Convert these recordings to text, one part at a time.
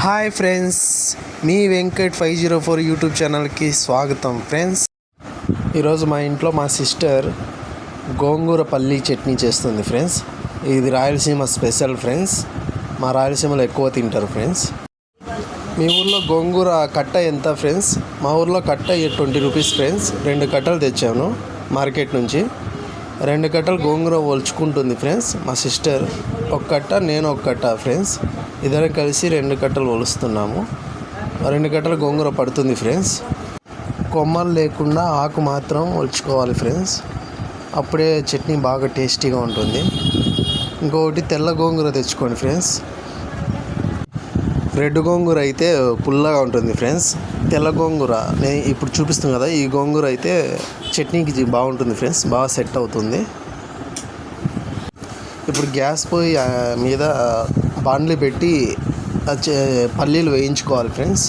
Hi friends, మీ Venkat 504 YouTube ఛానల్కి స్వాగతం. Friends, ఈరోజు మా ఇంట్లో మా సిస్టర్ గోంగూర పల్లీ చట్నీ చేస్తుంది. ఫ్రెండ్స్, ఇది రాయలసీమ స్పెషల్. ఫ్రెండ్స్, మా రాయలసీమలో ఎక్కువ తింటారు. ఫ్రెండ్స్, మీ ఊర్లో గోంగూర కట్ట ఎంత? ఫ్రెండ్స్, మా ఊర్లో కట్ట 20 రూపీస్. ఫ్రెండ్స్, 2 కట్టలు తెచ్చాను మార్కెట్ నుంచి. 2 కట్టలు గోంగూర ఒలుచుకుంటుంది. ఫ్రెండ్స్, మా సిస్టర్ ఒక కట్ట, నేను ఒక కట్ట. ఫ్రెండ్స్, ఇద్దరం కలిసి 2 కట్టలు ఒలుస్తున్నాము. 2 కట్టలు గోంగూర పడుతుంది. ఫ్రెండ్స్, కొమ్మలు లేకుండా ఆకు మాత్రం ఒలుచుకోవాలి. ఫ్రెండ్స్, అప్పుడే చట్నీ బాగా టేస్టీగా ఉంటుంది. ఇంకొకటి తెల్ల గోంగూర తెచ్చుకోండి. ఫ్రెండ్స్, రెడ్ గోంగూర అయితే పుల్లగా ఉంటుంది. ఫ్రెండ్స్, తెల్ల గోంగూర నేను ఇప్పుడు చూపిస్తాను కదా, ఈ గోంగూర అయితే చట్నీకి బాగుంటుంది. ఫ్రెండ్స్, బాగా సెట్ అవుతుంది. ఇప్పుడు గ్యాస్ పొయ్యి మీద బాండ్లీ పెట్టి పల్లీలు వేయించుకోవాలి. ఫ్రెండ్స్,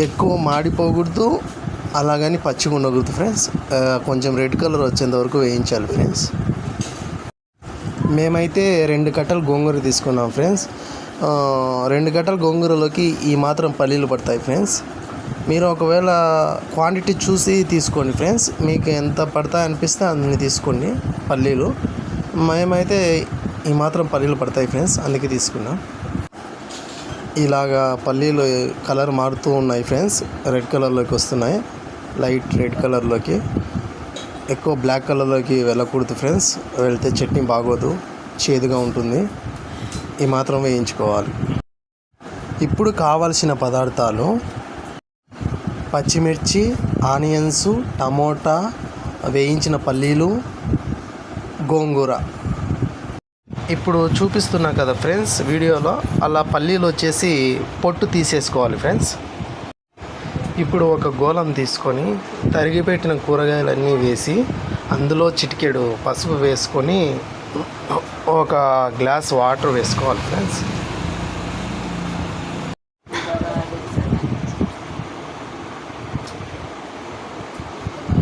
ఎక్కువ మాడిపోకూడదు, అలాగని పచ్చిగా ఉండకూడదు. ఫ్రెండ్స్, కొంచెం రెడ్ కలర్ వచ్చేంత వరకు వేయించాలి. ఫ్రెండ్స్, మేమైతే 2 కట్టలు గోంగూర తీసుకున్నాం. ఫ్రెండ్స్, 2 కట్టల గోంగూరలోకి ఈ మాత్రం పల్లీలు పడతాయి. ఫ్రెండ్స్, మీరు ఒకవేళ క్వాంటిటీ చూసి తీసుకోండి. ఫ్రెండ్స్, మీకు ఎంత పడతాయి అనిపిస్తే అన్ని తీసుకోండి పల్లీలు. మేమైతే ఈ మాత్రం పల్లీలు పడతాయి. ఫ్రెండ్స్, అందుకే తీసుకున్నాం. ఇలాగా పల్లీలు కలర్ మారుతూ ఉన్నాయి. ఫ్రెండ్స్, రెడ్ కలర్లోకి వస్తున్నాయి, లైట్ రెడ్ కలర్లోకి. ఎక్కువ బ్లాక్ కలర్లోకి వెళ్ళకూడదు. ఫ్రెండ్స్, వెళ్తే చట్నీ బాగోదు, చేదుగా ఉంటుంది. ఈ మాత్రం వేయించుకోవాలి. ఇప్పుడు కావలసిన పదార్థాలు: పచ్చిమిర్చి, ఆనియన్స్, టమోటా, వేయించిన పల్లీలు, గోంగూర. ఇప్పుడు చూపిస్తున్నా కదా ఫ్రెండ్స్ వీడియోలో, అలా పల్లీలు వచ్చేసి పొట్టు తీసేసుకోవాలి. ఫ్రెండ్స్, ఇప్పుడు ఒక గోళం తీసుకొని తరిగిపెట్టిన కూరగాయలన్నీ వేసి అందులో చిటికెడు పసుపు వేసుకొని ఒక గ్లాస్ వాటర్ వేసుకోవాలి. ఫ్రెండ్స్,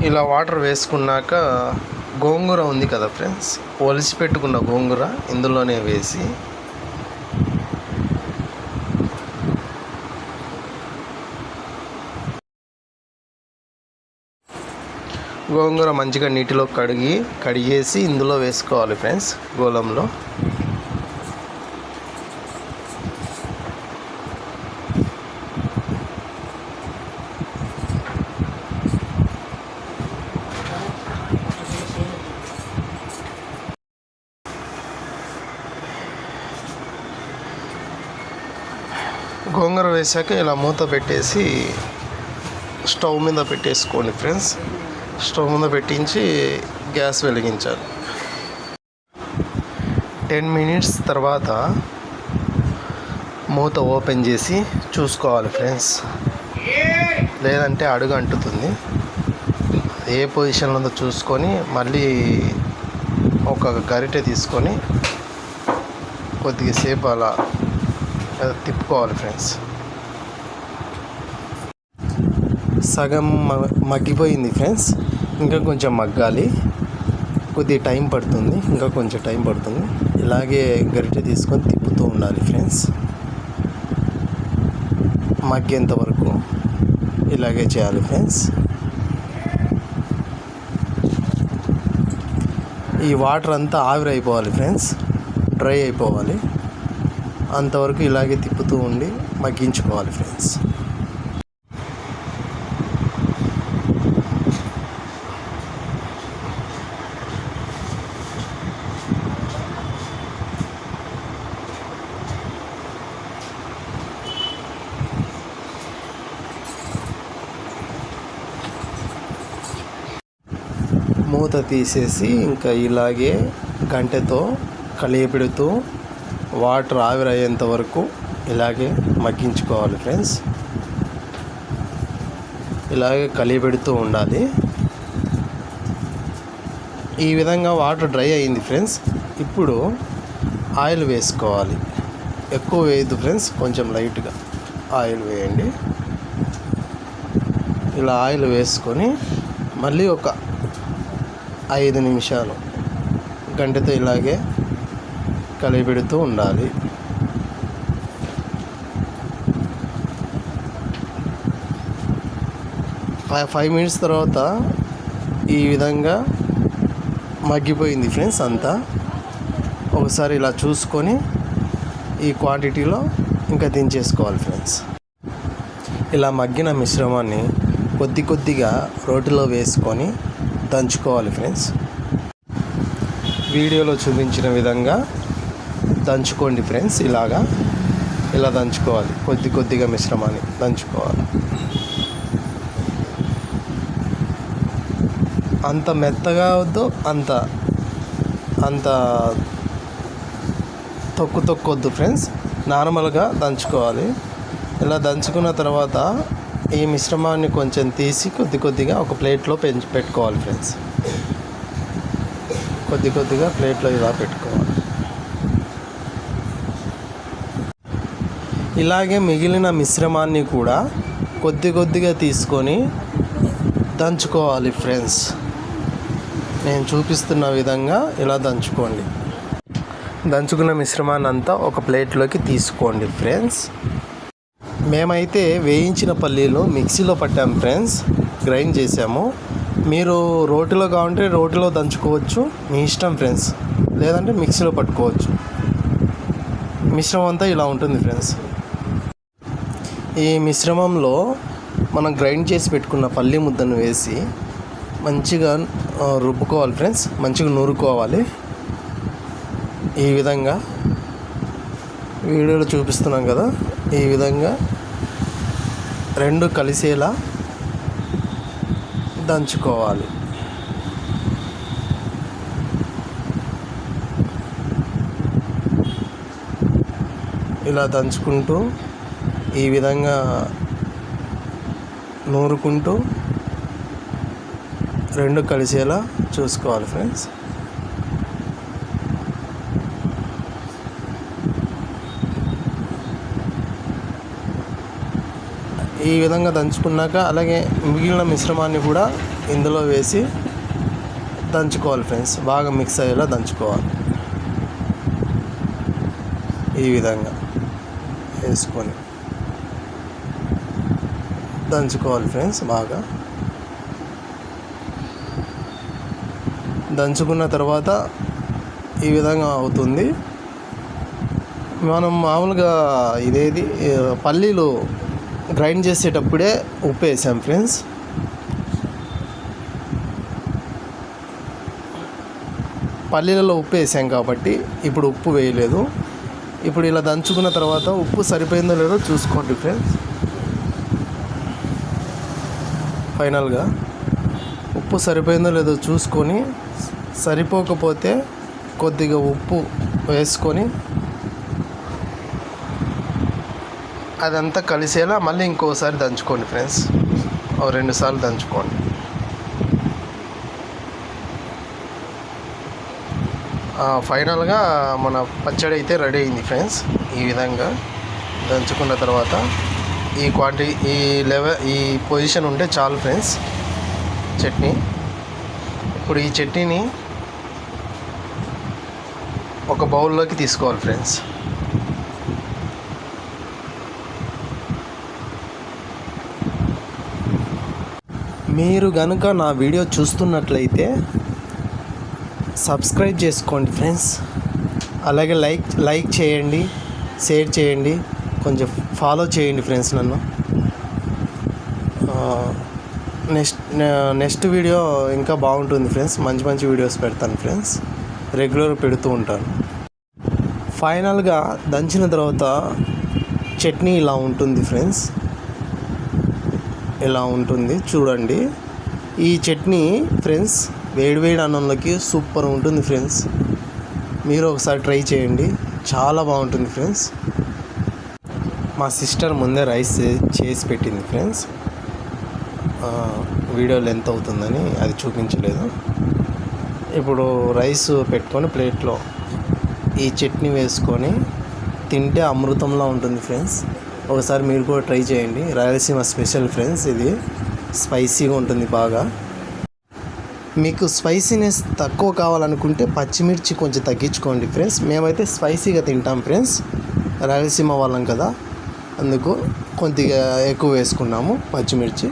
ఇలా వాటర్ వేసుకున్నాక గోంగూర ఉంది కదా ఫ్రెండ్స్, ఒలిసి పెట్టుకున్న గోంగూర ఇందులోనే వేసి గోంగూర మంచిగా నీటిలో కడిగేసి ఇందులో వేసుకోవాలి. ఫ్రెండ్స్, గోళంలో గోంగూర వేసాక ఇలా మూత పెట్టేసి స్టవ్ మీద పెట్టేసుకోండి. ఫ్రెండ్స్, స్టవ్ మీద పెట్టించి గ్యాస్ వెలిగించాలి. 10 మినిట్స్ తర్వాత మూత ఓపెన్ చేసి చూసుకోవాలి. ఫ్రెండ్స్, లేదంటే అడుగు అంటుతుంది. ఏ పొజిషన్లో ఉందో చూసుకొని మళ్ళీ ఒక గరిటె తీసుకొని కొద్దిగా సేపు అలా తిప్పుకోవాలి. ఫ్రెండ్స్, సగం మగ్గిపోయింది. ఫ్రెండ్స్, ఇంకా కొంచెం మగ్గాలి, కొద్దిగా టైం పడుతుంది, ఇంకా కొంచెం టైం పడుతుంది. ఇలాగే గరిటె తీసుకొని తిప్పుతూ ఉండాలి. ఫ్రెండ్స్, మగ్గేంత వరకు ఇలాగే చేయాలి. ఫ్రెండ్స్, ఈ వాటర్ అంతా ఆవిరైపోవాలి. ఫ్రెండ్స్, డ్రై అయిపోవాలి, అంతవరకు ఇలాగే తిప్పుతూ ఉండి మగ్గించుకోవాలి. ఫ్రెండ్స్, మూత తీసేసి ఇంకా ఇలాగే గంటెతో కలియపెడుతూ వాటర్ ఆవిరయ్యేంత వరకు ఇలాగే మగ్గించుకోవాలి. ఫ్రెండ్స్, ఇలాగే కలియపెడుతూ ఉండాలి. ఈ విధంగా వాటర్ డ్రై అయింది. ఫ్రెండ్స్, ఇప్పుడు ఆయిల్ వేసుకోవాలి. ఎక్కువ వేయద్దు ఫ్రెండ్స్, కొంచెం లైట్గా ఆయిల్ వేయండి. ఇలా ఆయిల్ వేసుకొని మళ్ళీ ఒక 5 నిమిషాలు గంటెతో ఇలాగే కలిపెడుతూ ఉండాలి. 5 మినిట్స్ తర్వాత ఈ విధంగా మగ్గిపోయింది ఫ్రెండ్స్. అంతా ఒకసారి ఇలా చూసుకొని ఈ క్వాంటిటీలో ఇంకా దించేసుకోవాలి ఫ్రెండ్స్. ఇలా మగ్గిన మిశ్రమాన్ని కొద్దిగా రోటిలో వేసుకొని దంచుకోవాలి ఫ్రెండ్స్. వీడియోలో చూపించిన విధంగా దంచుకోండి ఫ్రెండ్స్. ఇలా దంచుకోవాలి. కొద్దిగా మిశ్రమాన్ని దంచుకోవాలి. అంత మెత్తగా వద్దు, అంత తొక్కొద్దు ఫ్రెండ్స్. నార్మల్గా దంచుకోవాలి. ఇలా దంచుకున్న తర్వాత ఈ మిశ్రమాన్ని కొంచెం తీసి కొద్దిగా ఒక ప్లేట్లో పెట్టుకోవాలి ఫ్రెండ్స్. కొద్దిగా ప్లేట్లో ఇలా పెట్టుకోవాలి. ఇలాగే మిగిలిన మిశ్రమాన్ని కూడా కొద్దిగా తీసుకొని దంచుకోవాలి ఫ్రెండ్స్. నేను చూపిస్తున్న విధంగా ఇలా దంచుకోండి. దంచుకున్న మిశ్రమాన్ని అంతా ఒక ప్లేట్లోకి తీసుకోండి ఫ్రెండ్స్. మేమైతే వేయించిన పల్లీలు మిక్సీలో పట్టాం ఫ్రెండ్స్, గ్రైండ్ చేసాము. మీరు రోటిలో కావాలంటే రోటిలో దంచుకోవచ్చు, మీ ఇష్టం ఫ్రెండ్స్. లేదంటే మిక్సీలో పట్టుకోవచ్చు. మిశ్రమం అంతా ఇలా ఉంటుంది ఫ్రెండ్స్. ఈ మిశ్రమంలో మనం గ్రైండ్ చేసి పెట్టుకున్న పల్లి ముద్దను వేసి మంచిగా రుబ్బుకోవాలి ఫ్రెండ్స్. మంచిగా నూరుకోవాలి. ఈ విధంగా వీడియోలో చూపిస్తున్నాం కదా, ఈ విధంగా రెండు కలిసేలా దంచుకోవాలి. ఇలా దంచుకుంటూ ఈ విధంగా నూరుకుంటూ రెండు కలిసేలా చూసుకోవాలి ఫ్రెండ్స్. ఈ విధంగా దంచుకున్నాక అలాగే మిగిలిన మిశ్రమాన్ని కూడా ఇందులో వేసి దంచుకోవాలి ఫ్రెండ్స్. బాగా మిక్స్ అయ్యేలా దంచుకోవాలి. ఈ విధంగా వేసుకొని దంచుకోవాలి ఫ్రెండ్స్. బాగా దంచుకున్న తర్వాత ఈ విధంగా అవుతుంది. మనం మామూలుగా పల్లీలు గ్రైండ్ చేసేటప్పుడే ఉప్పు వేసాం ఫ్రెండ్స్. పల్లీలలో ఉప్పు వేసాం కాబట్టి ఇప్పుడు ఉప్పు వేయలేదు. ఇప్పుడు ఇలా దంచుకున్న తర్వాత ఉప్పు సరిపోయిందో లేదో చూసుకోండి ఫ్రెండ్స్. ఫైనల్గా ఉప్పు సరిపోయిందో లేదో చూసుకొని, సరిపోకపోతే కొద్దిగా ఉప్పు వేసుకొని అదంతా కలిసేలా మళ్ళీ ఇంకోసారి దంచుకోండి ఫ్రెండ్స్. 2 సార్లు దంచుకోండి. ఫైనల్గా మన పచ్చడి అయితే రెడీ అయింది ఫ్రెండ్స్. ఈ విధంగా దంచుకున్న తర్వాత ఈ పొజిషన్ ఉంటే చాలు ఫ్రెండ్స్ చట్నీ. ఇప్పుడు ఈ చట్నీని ఒక బౌల్లోకి తీసుకోవాలి ఫ్రెండ్స్. మీరు కనుక నా వీడియో చూస్తున్నట్లయితే సబ్స్క్రైబ్ చేసుకోండి ఫ్రెండ్స్. అలాగే లైక్ చేయండి, షేర్ చేయండి, కొంచెం ఫాలో చేయండి ఫ్రెండ్స్ నన్ను. నెక్స్ట్ వీడియో ఇంకా బాగుంటుంది ఫ్రెండ్స్. మంచి వీడియోస్ పెడతాను ఫ్రెండ్స్. రెగ్యులర్ పెడుతూ ఉంటాను. ఫైనల్గా దంచిన తర్వాత చట్నీ ఇలా ఉంటుంది ఫ్రెండ్స్. ఇలా ఉంటుంది చూడండి. ఈ చట్నీ ఫ్రెండ్స్ వేడి అన్నంలోకి సూపర్ ఉంటుంది ఫ్రెండ్స్. మీరు ఒకసారి ట్రై చేయండి, చాలా బాగుంటుంది ఫ్రెండ్స్. మా సిస్టర్ ముందే రైస్ చేసి పెట్టింది ఫ్రెండ్స్. వీడియో లెంత్ అవుతుందని అది చూపించలేదు. ఇప్పుడు రైస్ పెట్టుకొని ప్లేట్లో ఈ చట్నీ వేసుకొని తింటే అమృతంలా ఉంటుంది ఫ్రెండ్స్. ఒకసారి మీరు కూడా ట్రై చేయండి. Rayalaseema special friends. ఇది స్పైసీగా ఉంటుంది బాగా. మీకు స్పైసీనెస్ తక్కువ కావాలనుకుంటే పచ్చిమిర్చి కొంచెం తగ్గించుకోండి ఫ్రెండ్స్. మేమైతే స్పైసీగా తింటాం ఫ్రెండ్స్, రాయలసీమ వాళ్ళం కదా, అందుకు కొద్దిగా ఎక్కువ వేసుకున్నాము పచ్చిమిర్చి.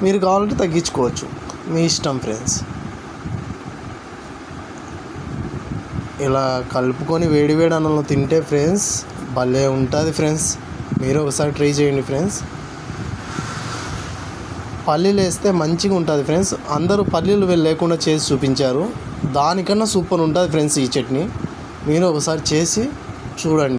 మీరు కావాలంటే తగ్గించుకోవచ్చు, మీ ఇష్టం ఫ్రెండ్స్. ఇలా కలుపుకొని వేడి వేడి అన్నంలో తింటే ఫ్రెండ్స్ భలే ఉంటుంది ఫ్రెండ్స్. మీరు ఒకసారి ట్రై చేయండి ఫ్రెండ్స్. పల్లీలు వేస్తే మంచిగా ఉంటుంది ఫ్రెండ్స్. అందరూ పల్లీలు లేకుండా చేసి చూపించారు, దానికన్నా సూపర్ ఉంటుంది ఫ్రెండ్స్ ఈ చట్నీ. మీరు ఒకసారి చేసి చూడండి.